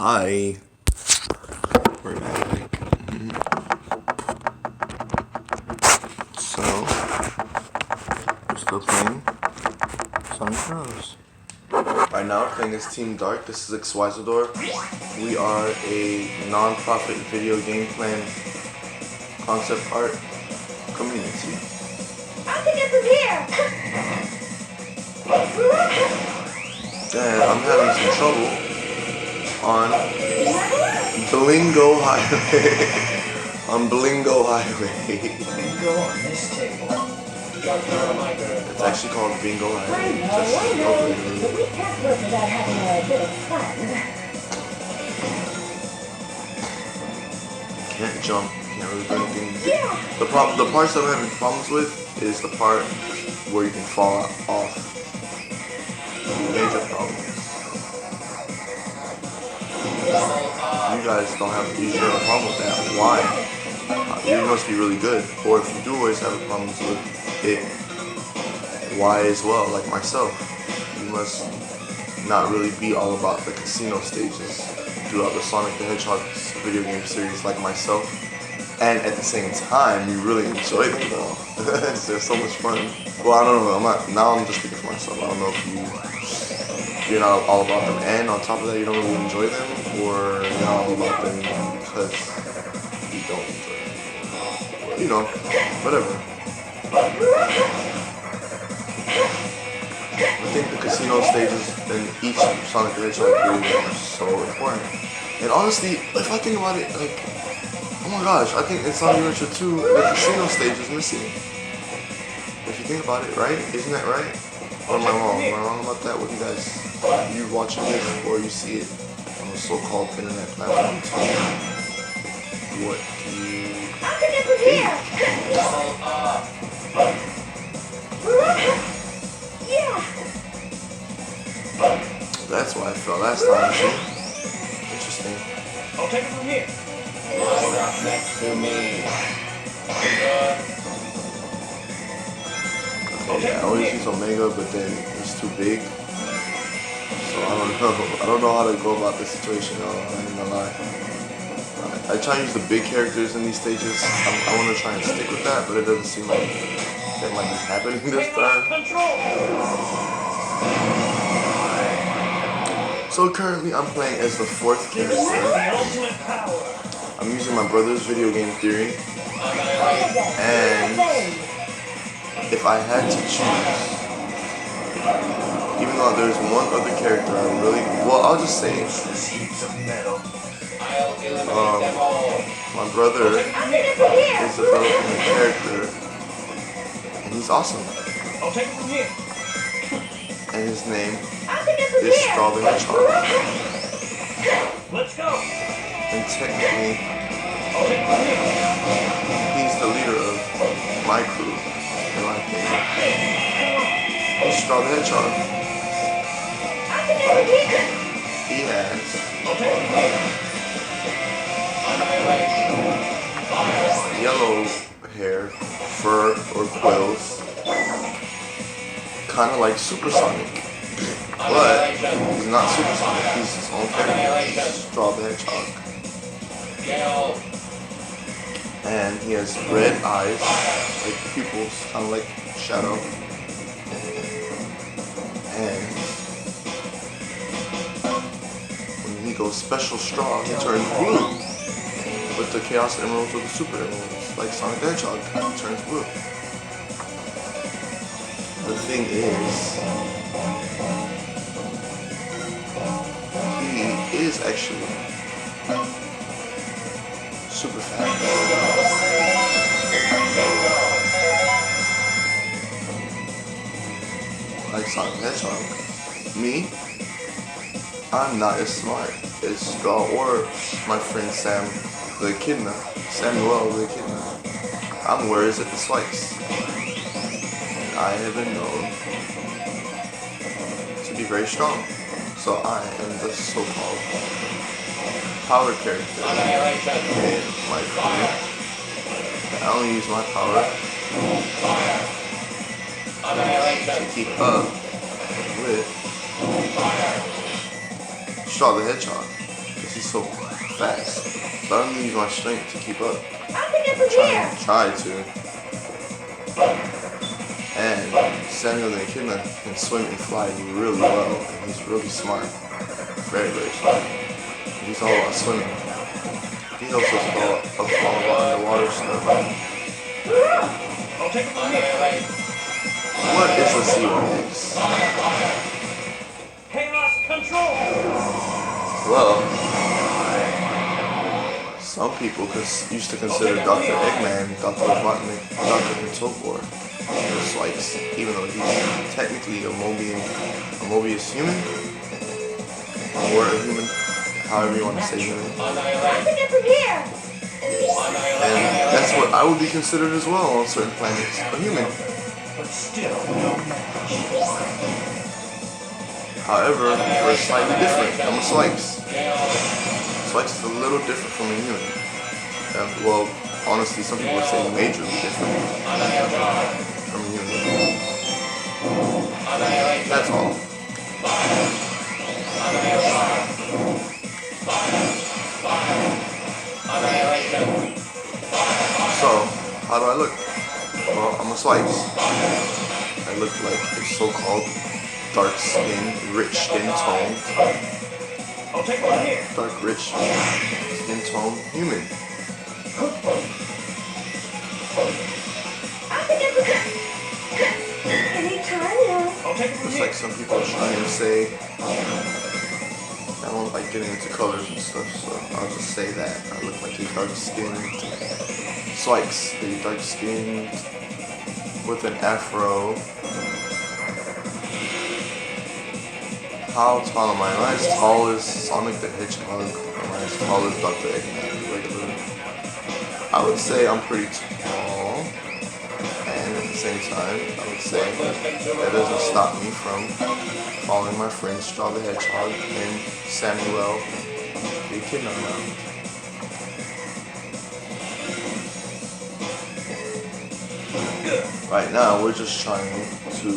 Hi. We're back. So, we're still playing Sonic Heroes. Right now, we're playing as Team Dark. This is Xyzidor. We are a non-profit video game plan concept art community. I'll take it from here. And I'm having some trouble on Blingo Highway. On Blingo Highway. Bingo on this table. It's actually called Bingo I Highway. know, Just but over we can't work without having a bit of fun. Can't jump. Can't really do anything. Yeah. The parts that I'm having problems with is the part where you can fall off. Major problems. You guys don't have a problem with that. Why? You must be really good. Or if you do always have problems with it, why as well? Like myself, you must not really be all about the casino stages throughout the Sonic the Hedgehog video game series like myself. And at the same time, you really enjoy them though. They're so much fun. Well, I don't know. I'm just speaking for myself. I don't know if you're not all about them, and on top of that, you don't really enjoy them, or you're not all about them because you don't enjoy them. You know, whatever. I think the casino stages in each Sonic the Hedgehog video game are so important. And honestly, if I think about it, like, oh my gosh, I think in Sonic Adventure 2, the casino stage is missing. If you think about it, right? Isn't that right? Or am I wrong? Am I wrong about that? What do you guys, you watching this or you see it on the so-called internet platform too? What do you I'll take it from here. Yeah. That's why I fell last time, see? Interesting. I'll take it from here. Next to me. Okay, I always use Omega, but then it's too big. So I don't know. I don't know how to go about this situation, though. I'm not gonna lie. I try to use the big characters in these stages. I want to try and stick with that, but it doesn't seem like that might be happening this time. So currently I'm playing as the fourth character. I'm using my brother's video game theory, and if I had to choose, even though there's one other character I really, well, I'll just say, my brother is developing a character, and he's awesome. I'll take it from here. And his name I'll take it from is here. Sonic the Hedgehog. Let's go. And technically, I'll take it from here. he's the leader of my crew, in my opinion. He's Sonic the Hedgehog. I'll take it from here. He has I'll take it from here. yellow hair, fur, or quills, kind of like Supersonic. But he's not Supersonic, he's his own character. He's Straw the Hedgehog. And he has red eyes, like pupils, kind of like Shadow. And when he goes special straw, he turns blue. With the Chaos Emeralds or the Super Emeralds, like Sonic the Hedgehog, he turns blue. The thing is, he is actually super fast. Like Sonic the Hedgehog. Me, I'm not as smart as Straw or my friend Samuel the Echidna. I'm where is it the Spikes. I have been known to be very strong. So I am the so-called power character in my crew. I only use my power to keep up with Straw the Hedgehog. she's so fast. So I don't use my strength to keep up. I'll pick it from here. Try to. And Samuel the Echidna can swim and fly really well, and he's really smart. Very, very smart. He's all about swimming. He knows us about underwater stuff. I'll take it from here. What is a Xyzidor? Chaos control. Well, some people used to consider Dr. Eggman Dr. Robotnik, Dr. Mutopor. Just like, even though he's technically a Mobius human, or a human, however you want to say human. I'll pick it from here. And that's what I would be considered as well on certain planets, a human. But still no match. However, we're slightly different. I'm a Slice. Slice is a little different from a human. Well, honestly, some people would say majorly different from a human. That's all. So, how do I look? Well, I'm a Slice. I look like a so-called dark skin, rich skin tone. I'll take it from here. Dark, rich skin tone human. I'll pick it from here. Anytime now. I'll take it from Just here. like some people are trying to say. I don't like getting into colors and stuff, so I'll just say that. I look like a dark skinned Slice, a dark skinned with an afro. How tall am I? Am I as tall as Sonic the Hedgehog? Am I as tall as Dr. Eggman? Regular? I would say I'm pretty tall, and at the same time, I would say that doesn't stop me from following my friends Straw the Hedgehog and Samuel the Echidna around. Right now, we're just trying to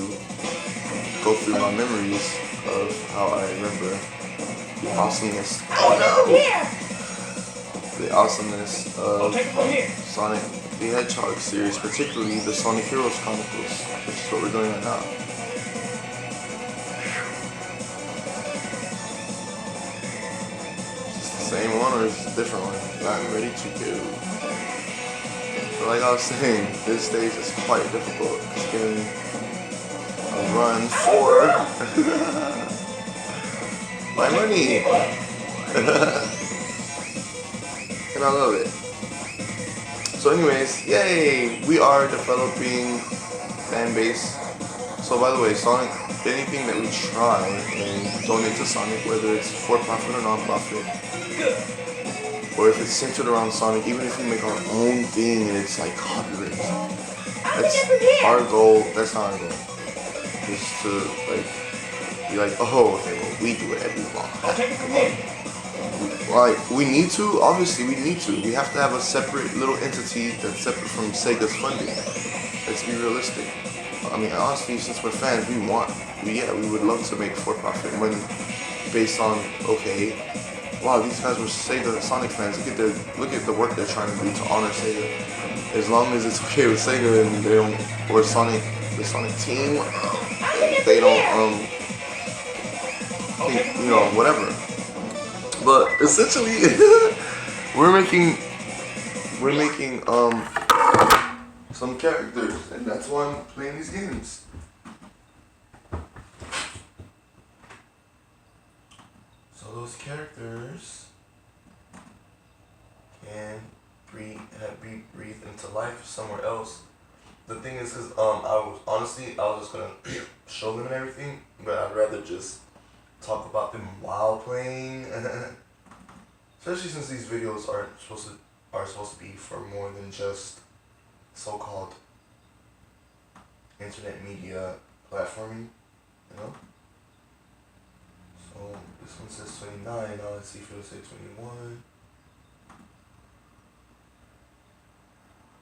go through my memories of how I remember the awesomeness. I'll pick it from here. The awesomeness I'll of take it from here. Sonic the Hedgehog series, particularly the Sonic Heroes Chronicles, which is what we're doing right now. Is this the same one or is it a different one? I'm ready to go. But like I was saying, this stage is quite difficult. It's getting a run for my money. And I love it. So anyways, yay! We are developing fan base. So by the way, Sonic, anything that we try and donate to Sonic, whether it's for profit or non-profit, or if it's centered around Sonic, even if we make our own thing and it's like copyright, that's our goal. That's not our goal. Is to like be like, oh, okay, well, we do whatever we want. I'll take it from here. Like, we need to, obviously we need to. We have to have a separate little entity that's separate from Sega's funding. Let's be realistic. I mean, honestly, since we're fans, we would love to make for-profit money based on, okay, wow, these guys were Sega Sonic fans. Look at the work they're trying to do to honor Sega. As long as it's okay with Sega and they don't, or Sonic, the Sonic team, they don't, think, you know, whatever. But essentially, we're making some characters, and that's why I'm playing these games. So those characters can be breathed into life somewhere else. The thing is, I was just gonna show them and everything, but I'd rather just talk about them while playing. Especially since these videos are supposed to be for more than just so-called internet media platforming, you know? So this one says 29, now let's see if it'll say 21.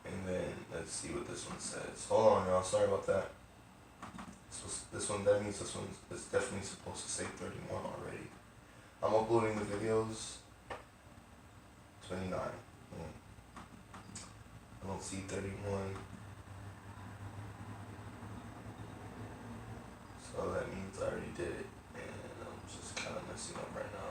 And then let's see what this one says. Hold on, y'all, sorry about that. That means this one is definitely supposed to say 31 already. I'm uploading the videos C31. So that means I already did it, and I'm just kind of messing up right now.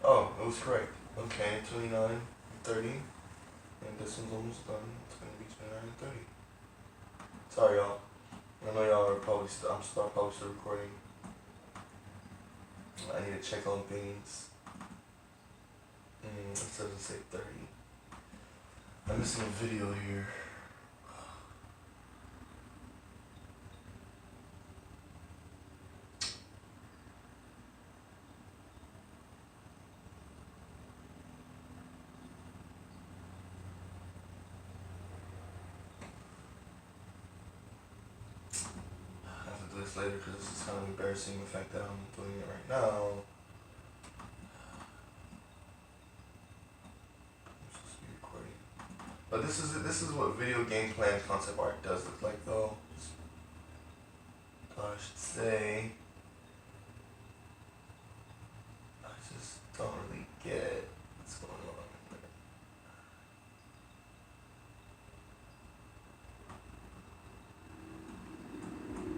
Oh, it was correct. Okay, 29, 30, and this one's almost done. It's gonna be 29 and 30. Sorry, y'all. I know y'all are probably I'm probably still recording. I need to check on things. It doesn't say 30. I'm missing a video here. I have to do this later because this is kind of embarrassing, the fact that I'm doing it right now. But this is what video game plan concept art does look like, though. I should say, I just don't really get what's going on.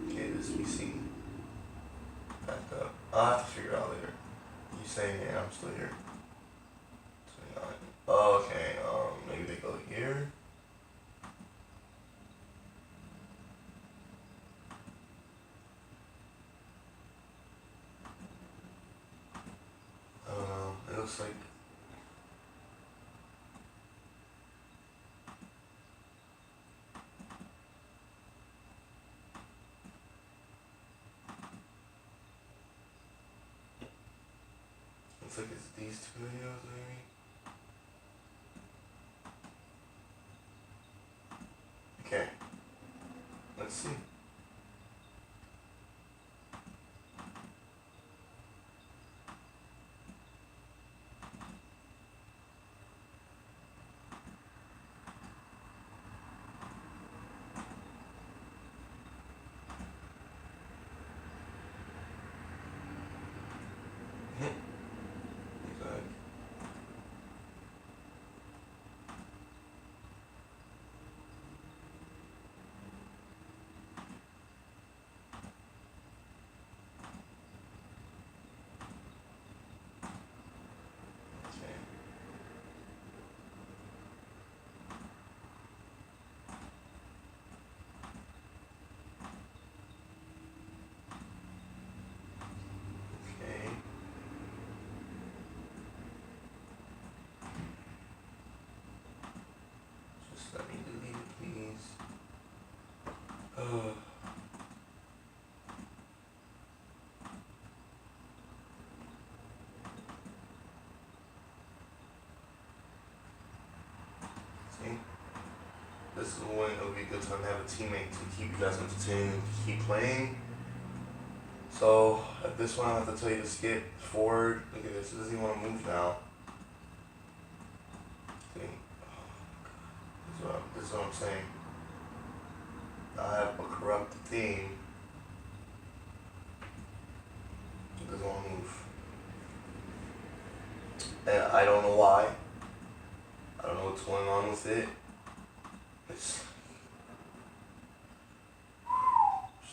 Okay, this we see. Back up. I'll have to figure it out later. You saying, yeah, I'm still here. 29. Oh, okay, maybe they go here. It looks like it's these two videos, maybe. Okay, let's see. Let me delete it, please. See? This is when it'll be a good time to have a teammate to keep you guys entertained and keep playing. So, at this one, I have to tell you to skip forward. Look at this. It doesn't even want to move now. See? This is what I'm saying. I have a corrupt theme. It doesn't want to move. And I don't know why. I don't know what's going on with it.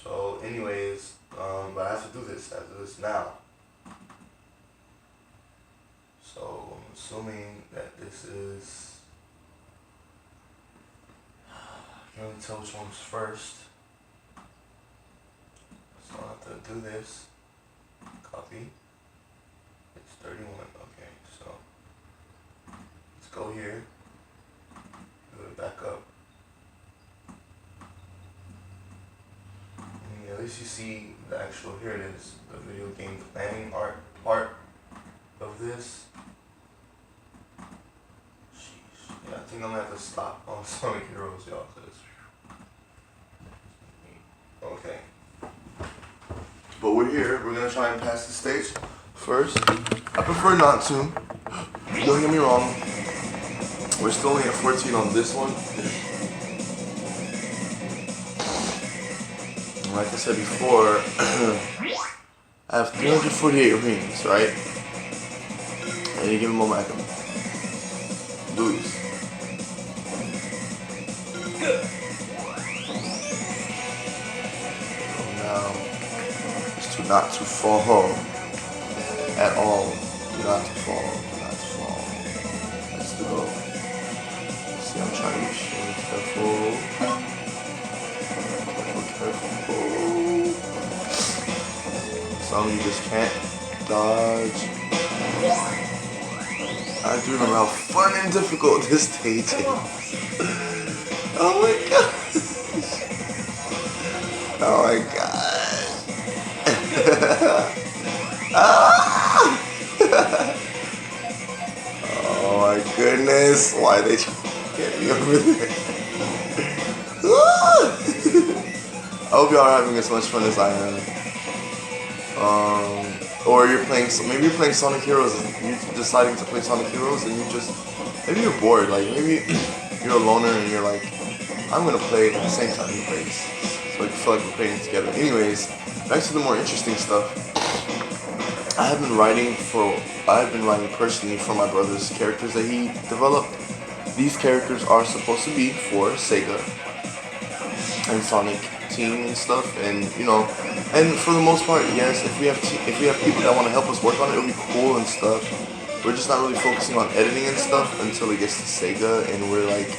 So anyways, but I have to do this. I have to do this now. So I'm assuming that this is, I can't really tell which one's first. So I'll have to do this. Copy. It's 31. Okay, so let's go here. Do it back up. And at least you see the actual, here it is, the video game planning art part of this. Jeez. Yeah, I think I'm gonna have to stop on Sonic Heroes, y'all. Okay. But we're here. We're gonna try and pass the stage first. I prefer not to. Don't get me wrong. We're still only at 14 on this one. And like I said before, I have 348 rings, right? And you give him momentum. Lose. Good. Now, just not to fall at all. Not to fall. Not to fall. That's the goal. See, I'm trying to be careful. Careful. Some you just can't dodge. I do remember how fun and difficult this stage is. Oh my god. Oh my god. Oh my goodness. Why are they trying to get me over there? I hope y'all are having as much fun as I am. Or you're playing, maybe you're playing Sonic Heroes and you're deciding to play Sonic Heroes and you just, maybe you're bored, like maybe you're a loner and you're like, I'm gonna play at the same time you play, so you feel like we're playing together. Anyways, back to the more interesting stuff. I've been writing personally for my brother's characters that he developed. These characters are supposed to be for SEGA and Sonic Team and stuff, and you know, and for the most part, yes, if we have people that want to help us work on it, it'll be cool and stuff. We're just not really focusing on editing and stuff until it gets to SEGA, and we're like,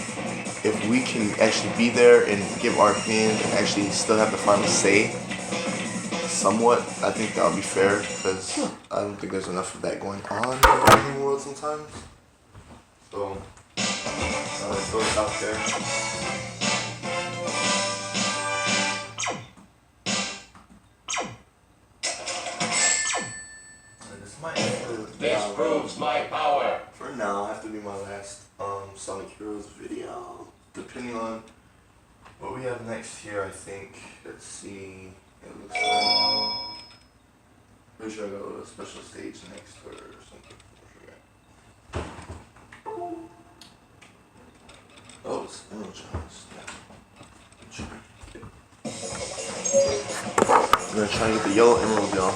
if we can actually be there and give our opinion and actually still have the final say, somewhat, I think that would be fair, because I don't think there's enough of that going on in the gaming world sometimes. So, throw it out there. This proves my power. For now, I have to do my last Sonic Heroes video. Depending on what we have next here, I think. Let's see. It looks like. Pretty sure I got a special stage next or something. I forget. Oh, it's energized. I'm gonna try and get the yellow emerald, y'all.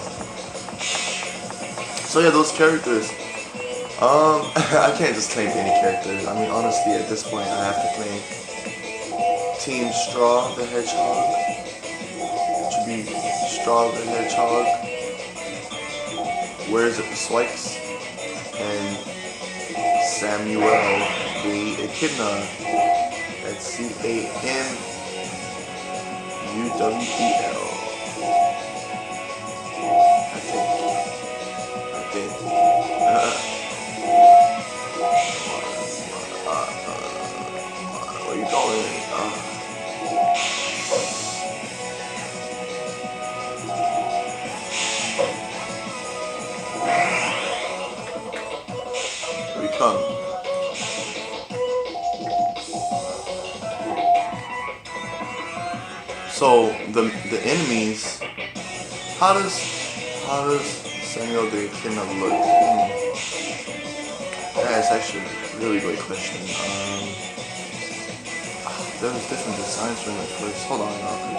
So yeah, those characters. I can't just claim any characters. I mean, honestly, at this point, I have to claim Team Straw the Hedgehog. It should be Straw the Hedgehog. Where is it? The Swikes and Samuel the Echidna. That's CAMUWEL. Where you going? Here we come. So the enemies. How does Samuel the Echidna look? That's actually a really great question. There's different designs from it first. Hold on, okay.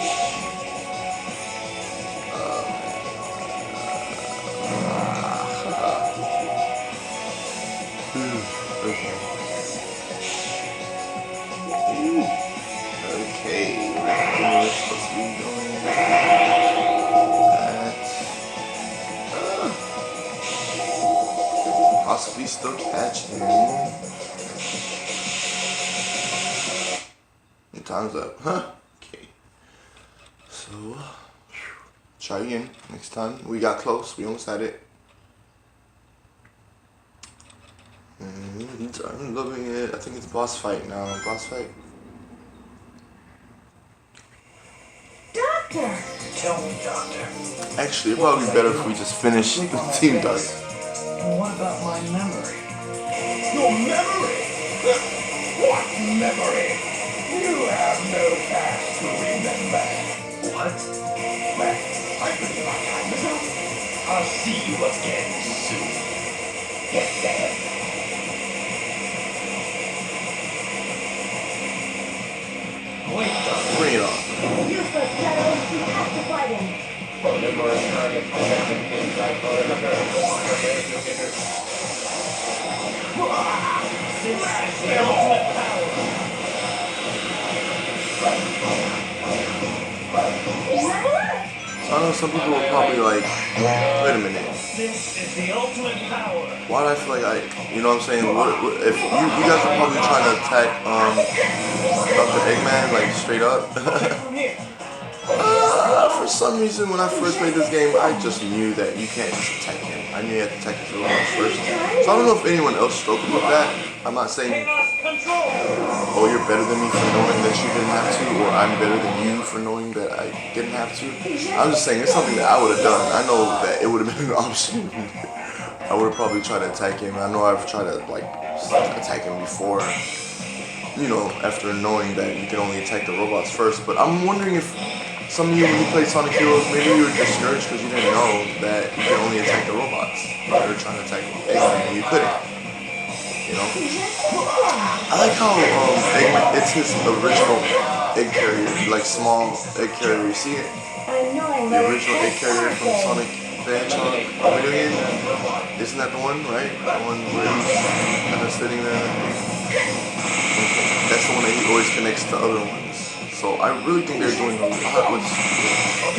Okay, we're supposed to be going possibly still catch him. Time's up, huh? Okay. So, try again next time. We got close. We almost had it. I'm loving it. I think it's boss fight now. Boss fight. Doctor! Tell me, Doctor. Actually, it'd probably be better if we just finish the Team Dark. What about my memory? Your memory? What memory? You have no past to remember. What? Well, I believe our time is up. I'll see you again soon. Get there. Wait, Doctor. Bring it on. Useless, Shadows. You have to fight him. Numerous targets detected inside perimeter. Prepare to enter. So I know some people will probably like, wait a minute. This is the ultimate power. Why do I feel like you know what I'm saying? What if you guys are probably trying to attack Dr. Eggman like straight up? For some reason, when I first played this game, I just knew that you can't just attack him. I knew you had to attack his robots first. So I don't know if anyone else struggled with that. I'm not saying, oh, you're better than me for knowing that you didn't have to, or I'm better than you for knowing that I didn't have to. I'm just saying it's something that I would have done. I know that it would have been an option. I would have probably tried to attack him. I know I've tried to like attack him before, you know, after knowing that you can only attack the robots first. But I'm wondering if some of you, when you played Sonic Heroes, maybe you were discouraged because you didn't know that you can only attack the robots. You were trying to attack Eggman and you couldn't. You know? I like how Eggman, it's his original egg carrier, like small egg carrier. You see it? The original egg carrier from Sonic the Hedgehog video game. Isn't that the one, right? The one where he's kind of sitting there. That's the one that he always connects to other ones. So I really think they're doing a lot with like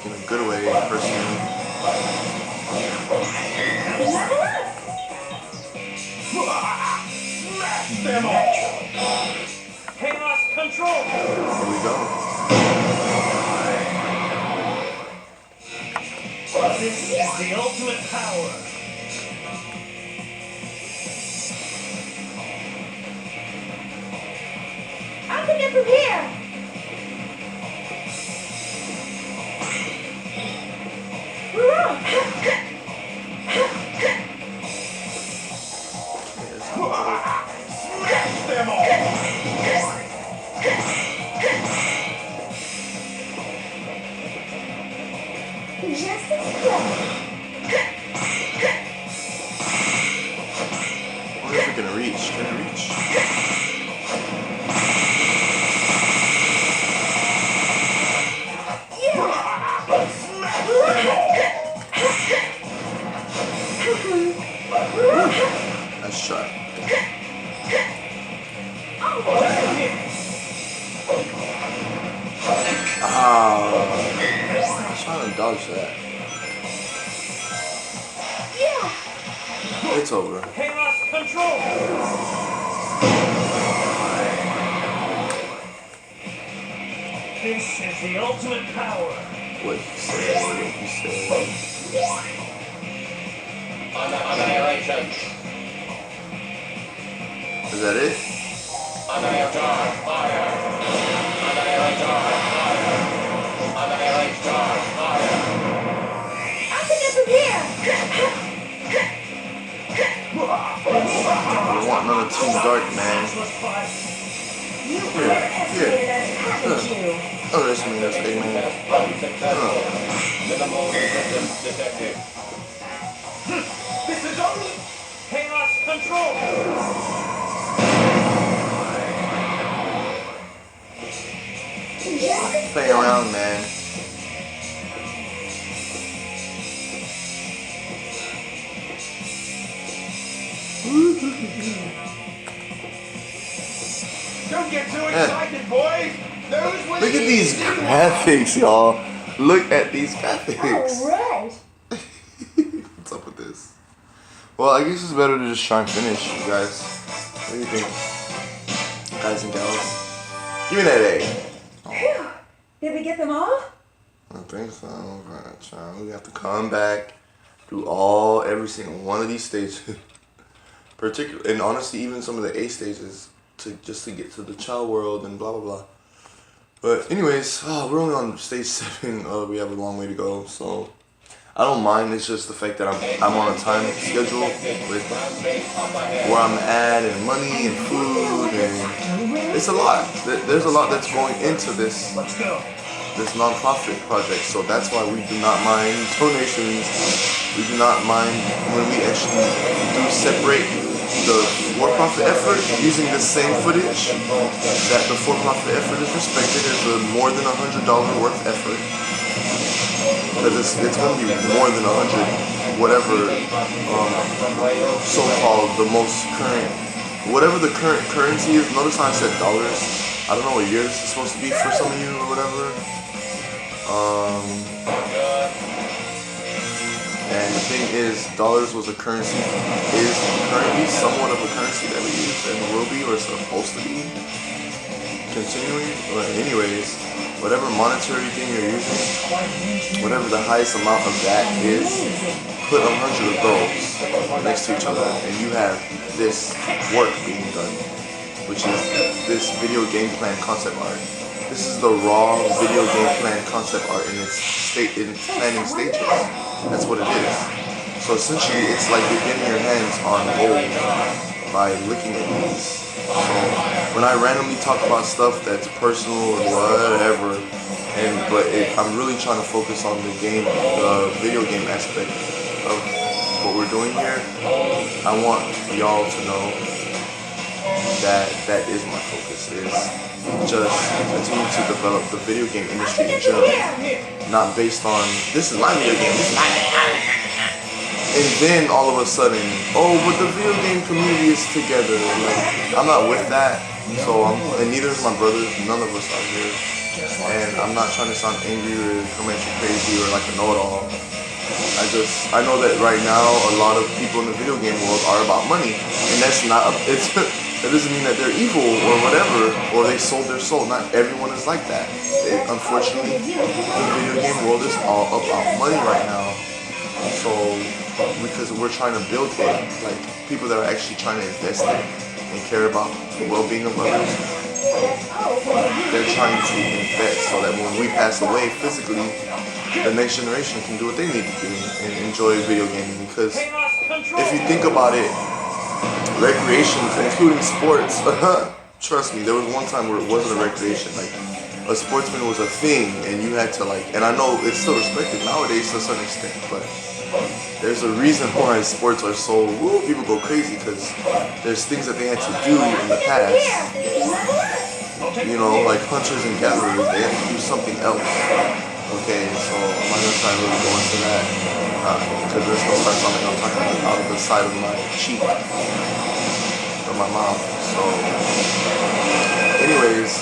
in a good way, personally. Smash them all! Chaos control! Here we go. This is the ultimate power. I can get from here. Smash them all! Just as good. I wonder if we can reach. Can we reach? Nice shot. I was trying to dodge that. It's over. Chaos control! This is the ultimate power. What he said. Annihilation. Is that it? Annihilator, fire. Annihilator, fire. Annihilator, fire. I can get from here. We want none of Team Dark, man. You underestimated us, haven't you? Underestimate us, Eggman. Minimal resistance detected. This is only chaos control! Play around, man. Don't get too excited, boys! Those were Look at these graphics, y'all. Look at these graphics. Alright. What's up with this? Well, I guess it's better to just try and finish, you guys. What do you think? Guys and gals? Give me that A. Phew. Did we get them all? I think so. We have to come back, do every single one of these stages. And honestly, even some of the A stages just to get to the child world and blah blah blah. But anyways, we're only on stage 7. We have a long way to go, so I don't mind. It's just the fact that I'm on a time schedule with where I'm at and money and food, and it's a lot. There's a lot that's going into this non-profit project, so that's why we do not mind donations. We do not mind when we actually do separate the for-profit effort using the same footage that the for-profit effort is respected as a more than $100 worth effort, because it's going to be more than 100 whatever so-called the most current, whatever the current currency is. Notice how I said dollars. I don't know what year this is supposed to be for some of you or whatever. And the thing is, dollars was a currency, is currently somewhat of a currency that we use and will be or supposed to be continuing. But anyways, whatever monetary thing you're using, whatever the highest amount of that is, put 100 of those next to each other and you have this work being done, which is this video game plan concept art. This is the raw video game plan concept art in its planning stages. That's what it is. So essentially, it's like you're getting your hands on gold by looking at these. So when I randomly talk about stuff that's personal or whatever, I'm really trying to focus on the video game aspect of what we're doing here. I want y'all to know that is my focus. Is just continue to develop the video game industry in general, not based on this is my video game, this is my and then all of a sudden, oh, but the video game community is together. Like, I'm not with that. So and neither is my brothers. None of us are here. And I'm not trying to sound angry or come at you crazy or like a know-it-all. I know that right now a lot of people in the video game world are about money, and that's not. That doesn't mean that they're evil or whatever, or they sold their soul. Not everyone is like that. Unfortunately, the video game world is all about money right now. So, because we're trying to build it, like people that are actually trying to invest in and care about the well-being of others, they're trying to invest so that when we pass away physically, the next generation can do what they need to do and enjoy video gaming. Because if you think about it, recreations, including sports, trust me, there was one time where it wasn't a recreation. Like, a sportsman was a thing, and you had to like, and I know it's still respected nowadays to a certain extent, but there's a reason why sports are so, people go crazy, because there's things that they had to do in the past. You know, like hunters and gatherers, they had to do something else. Okay, so I'm not gonna try to really go into that, because there's no start something I'm talking about out of the side of my cheek or my mouth. So, anyways,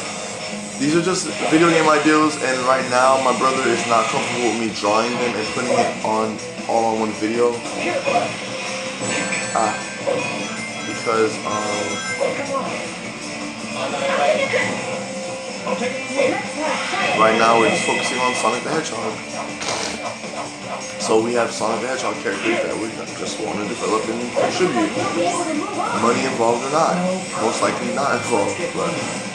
these are just video game ideals, and right now my brother is not comfortable with me drawing them and putting it all on one video. Because right now we're just focusing on Sonic the Hedgehog. So we have Sonic the Hedgehog characters that we just want to develop and contribute. Money involved or not. Most likely not involved. But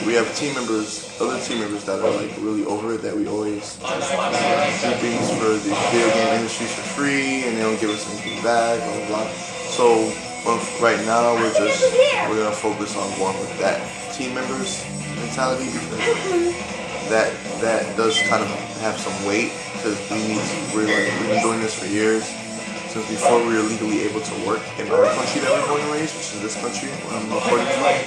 we have team members, other team members that are like really over it, that we always do things for the video game industry for free and they don't give us anything back, blah blah blah. So right now we're gonna focus on going with that team members mentality, because that does kind of have some weight, because we've been doing this for years, since before we were legally able to work in our country that we're born and raised, which is this country where I'm recording from.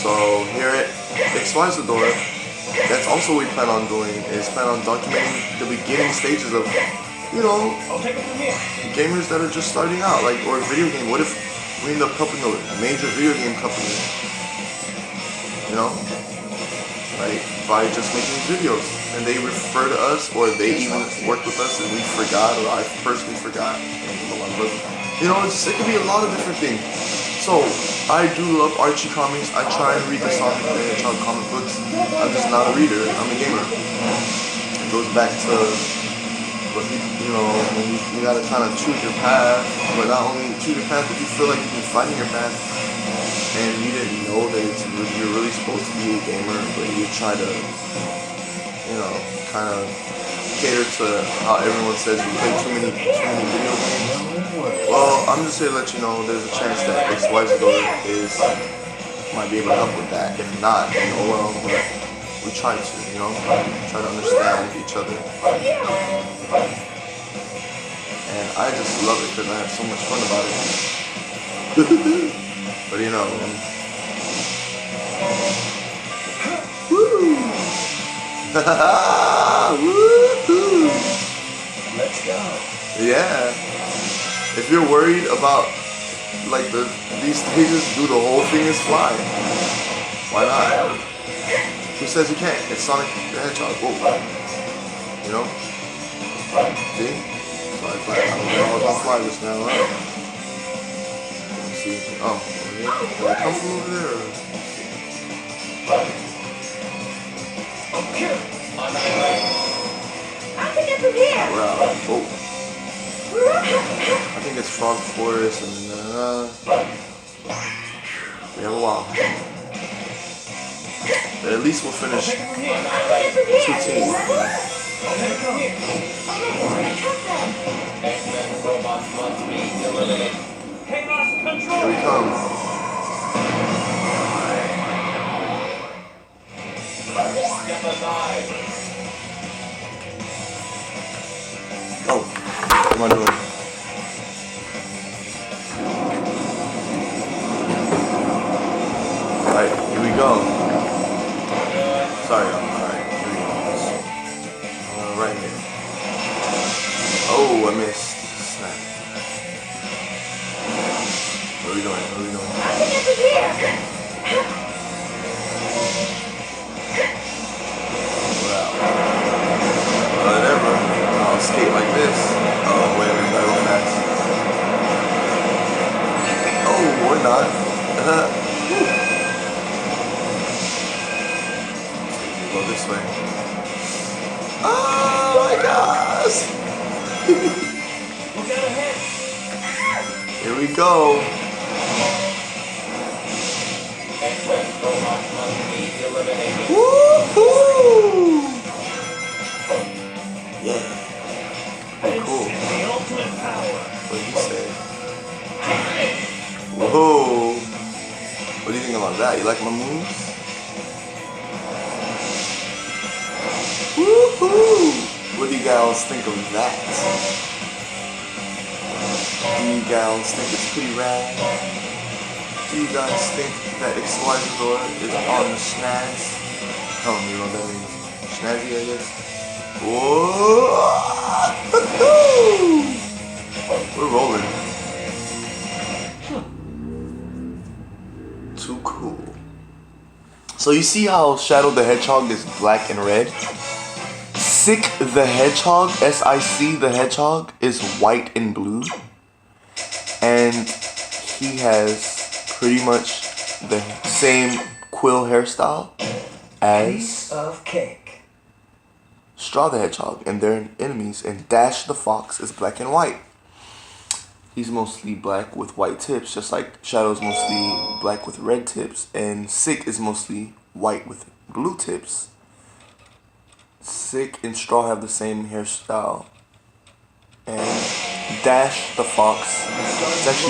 So here at Xyzidor, that's also what we plan on doing, is plan on documenting the beginning stages of, you know, gamers that are just starting out, like, or video game. What if we end up helping a major video game company, you know, like by just making these videos, and they refer to us, or they even work with us and we forgot, or I personally forgot, you know, it could be a lot of different things. So I do love Archie comics. I try and read the Sonic the Hedgehog comic books. I'm just not a reader, I'm a gamer. It goes back to, but you know, you gotta kind of choose your path, but not only choose your path, but you feel like you've been finding your path, and you didn't know that you're really supposed to be a gamer, but you try to, you know, kind of cater to how everyone says you play too many video games. Well, I'm just here to let you know there's a chance that Xyzidor might be able to help with that. If not, then oh well, but we try to, you know, try to understand each other. And I just love it because I have so much fun about it. But you know, woo! Woo-hoo! Let's go. Yeah. If you're worried about like these stages, do the whole thing is fly. Why not? Who says you can't? It's Sonic the Hedgehog. Whoa. You know? See? So I was on fly just now, right? Let's see. Oh, yeah. Did I come from over there? I can get from here. Wow. Oh. I think it's Frog Forest and we have a while. But at least we'll finish 2 teams. Eggman robot must be eliminated. Here we come. Step aside. Oh, what am I doing? Alright, here we go. Sorry, alright, here we go. Right here. Oh, I missed. Snap. What are we doing? What are we doing? I can get from here. Wow. Whatever. I'll skate like this. Oh, wait a minute, gotta go fast. Oh, or not. Go this way. Oh my gosh! Look out ahead. Here we go. Eggman robot must be eliminated. Woohoo! Yeah. Oh, cool. The ultimate power. What did he say? Whoa! What do you think about that? You like my moves? Woohoo! What do you guys think of that? Do you guys think it's pretty rad? Do you guys think that Xyzidor is on the snaz? Tell me, you know what that means. Snazzy, I guess. Whoa! We're rolling. Too cool. So you see how Shadow the Hedgehog is black and red? Sick the Hedgehog, SIC the Hedgehog, is white and blue. And he has pretty much the same quill hairstyle as Piece of cake. Straw the Hedgehog, and they're enemies. And Dash the Fox is black and white. He's mostly black with white tips, just like Shadow's mostly black with red tips, and Sick is mostly white with blue tips. Sick and Straw have the same hairstyle. And Dash the Fox is actually